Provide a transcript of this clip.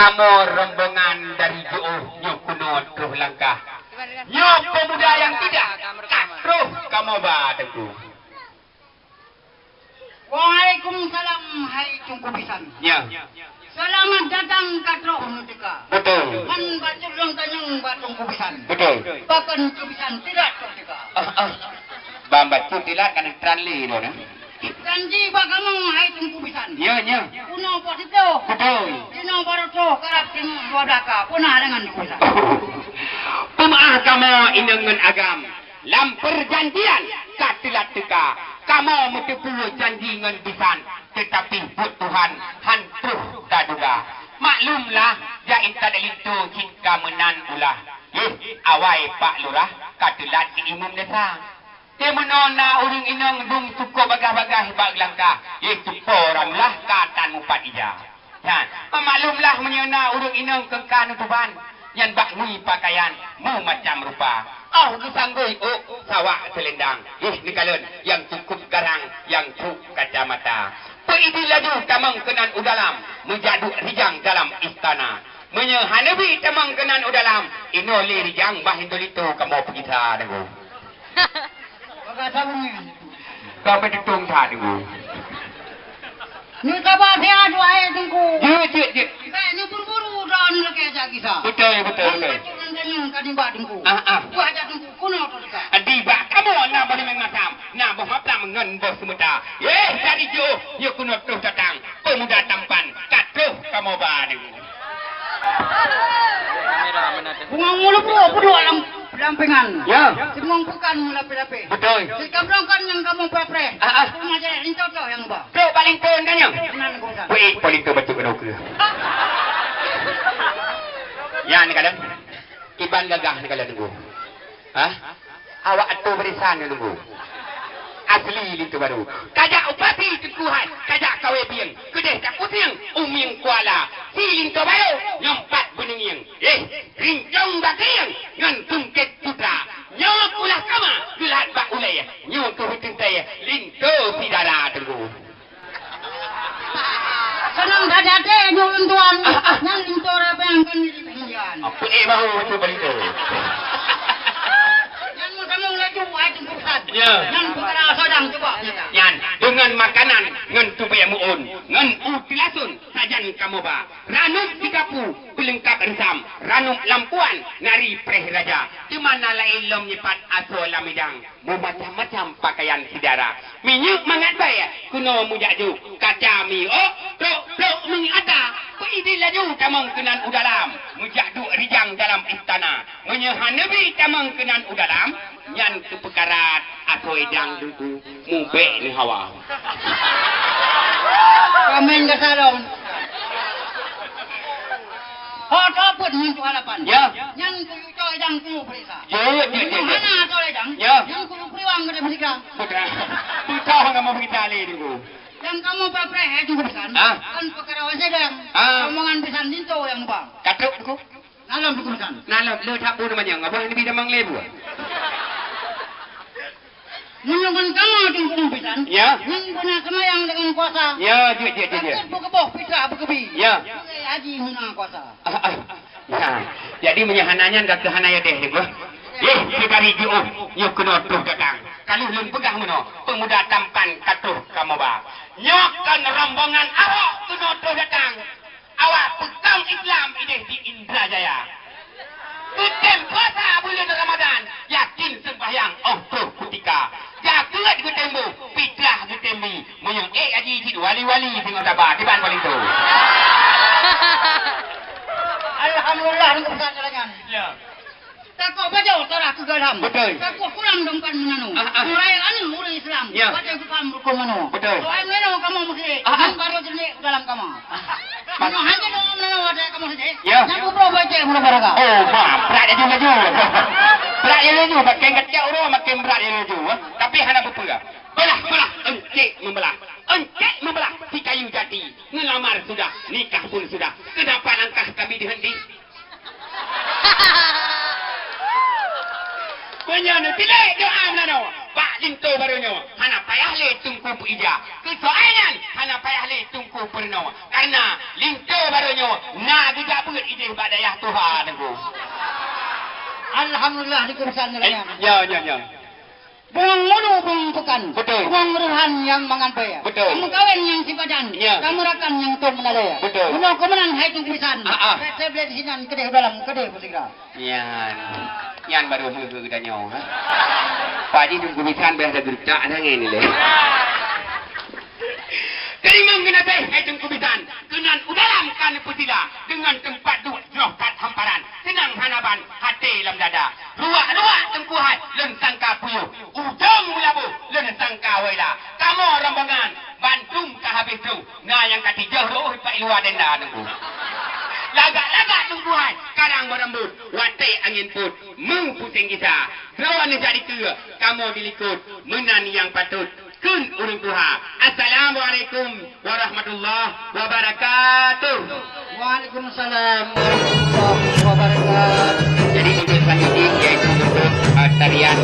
kamu rombongan dari jauh nyok kuno tuh langkah. Nyok pemuda yang tidak katruh kamu badengku. Waalaikumsalam hai tungku pisan. Ya. Selamat datang katruh nutika. Betul. Man batu long tanyang batung kubisan. Betul. Bahkan kubisan tidak nutika. Bambat tu tidak kan tranli tu nah. Janji bagamang hai tungku pisan. Ya, ya. Kuno pot itu. Betul. Dino baru tu kerap temu dua daka punah dengan kubisan. Pemaah kamu inangan agam. Lam perjanjian katilat teka. Kamu mutipu janji ngan pisan. Tetapi buat Tuhan hantuh taduga. Maklumlah jain tadalintu jika menan ulah. Awai Pak Lurah katilat imam desa. Temenona uring inang dung suko bagah-bagah baglangkah. Suko ramlah katan mupat ija. Maklumlah menyena uring inang kengkan utuban. Yang bakmi pakaian mu macam rupa. Kesanggui sawak selendang. Ni kalun yang cukup garang, yang cuk kacamata. Peidi laju tamang kenan udalam, menjadu rijang dalam istana. Menyehanabi tamang kenan udalam, inoli rijang bahindolito kamu kita dengu. Kau berhitung tak dengu. Ni kabar dia dua ayat tungku. Je. Ni buru-buru dah ni lagi aja kita. Betul. Tanyang kadimba tungku. Buat aja tungku kuno tu dekat. Adiba kamu nak boleh mengasam. Nak berhaplam ngan bos semua. Dari jauh dia kuno terus datang. Pemuda tampan. Katuh kamu badu. Bunga mulu berdua lampengan. Ya. Semua bukan lapi-lapi. Betul. Si kamu kan yang kamu pre-pre. Bunga jadi rinto tu yang bah. Bro paling turun kan yang? Benar kuasa. Wih, paling turun betul kena ke. Ya ni kalian. Iban gagah ni kalian tunggu. Awak tu berisan ni tunggu. Asli itu baru. Kajak upati tukuhan. Kajak kawe piang. Kedeh tak puting. Uming kuala. Siling tu baru. Nyompat beninging. Rincong bakiyang. Ngan tungkit putra. Nyok ulah kama. Gelat bak ulay. Nyok tu hitung saya. Linto sidara tunggu. Senang saja deh nyulun tuan. Yang linto apa yang kan diri pinggiran. Apa baru tu belinto. Kamu lagi buat jemputan. Ya. Yang perkara sedang coba. Yan, dengan makanan ngan tubaya muun, ngan utilasun sajan kamu ba. Ranum tigapu pelengkap resam, ranum lampuan nari preh raja. Di mana lain lom nyipat aso lamidang, macam-macam pakaian sidara. Minyuk mangat bay, kuno mujaju kaca mi. Tok mengata. Ini laju tamang kenan udalam, mujadu rijang dalam istana. Menyehanabi tamang kenan udalam. Yang tu perkara aku edang dulu mubek ni hawa. Kamen ke salon. Hoto pun untuk harapan. Ya. Yang kuyu coy dang kuyu perisa. Ya. Mana coy dang? Ya. Yang kuyu priwang ke mereka. Sudah. Tu tahu enggak mau kita le dulu. Yang kamu papreh itu pisan. Kan perkara wasedang. Omongan pisan dinto yang bang. Katuk aku. Nalam pisan. Nalam le tak pun namanya. Apa ni bidang lebu? Menunggu kamu tunggu pisan. Ya. Yang guna semayang dengan kuasa. Ya, je. Takut berkeboh pitra berkebi. Ya. Haji guna kuasa. Ya. Jadi menyahananya dah kehanaya deh ni gua. Dari jauh nyok kena terus datang. Kalau belum pegang mana pemuda tampan katuh kamu ba. Nyok kan rombongan awak kena terus datang. Awak pegang Islam ini di Indrajaya. Kutem puasa bulan Ramadan. Yakin sembahyang tuh ketika. Jagat kutembu, fitrah kutembi. Menyang haji cik wali-wali tengok sabar. Di mana wali tu? Alhamdulillah ni besar jalan. Ya. Takut baca utara ke galam. Betul. Takut kurang dongkan menanu. Mulai anu murid Islam. Ya. Baca ke kamu ke menanu. Betul. Soal menanu kamu mesti. Yang baru jenis dalam kamu. Mana hanya dong menanu ada kamu saja. Ya. Yang bro baca mula baraka. Berat dia laju. Berat dia laju. Makin kecil orang makin berat dia laju. Tapi hana betul ke? Belah. Encik membelah. Si kayu jati. Ngelamar sudah. Nikah pun sudah. Kenapa langkah kami dihenti? Menyana pilih doa menano. Pak linto barunya. Hana payah le tungku ija. Kesoalan hana payah le tungku perno. Karena linto barunya na juga ide badayah Tuhan aku. Alhamdulillah di kurusan nilainya. Ya. Buang mulu, buang pekan. Betul. Buang ruhan yang manganpaya. Betul. Kamu kawin yang si badan. Ya. Kamu rakan yang tuan menadaya. Betul. Bunuh kemenang hai tu kurusan. Saya beli di sini kedai dalam kedai pusikra. Yan baru hege kita nyaw. Padi tu kubisan biasa gercak sangat ni leh. Terima mengenai hitung kubisan dengan udalam kan putila dengan tempat duduk kat hamparan tenang hanaban hati dalam dada ruak-ruak tengkuhat lentang kapuyuh ujung mulabu lentang kawaila kamu rambangan Bandung ke habis tu ngayang kati jauh pak luar denda tengku lagak-lagak tengkuhat kadang berembut wate angin put mengpusing kita lawan jadi ke kamu dilikut menani yang patut kun urung tuha. Assalamualaikum warahmatullahi wabarakatuh. Waalaikumsalam warahmatullahi wabarakatuh. Jadi untuk selanjutnya yaitu untuk tarian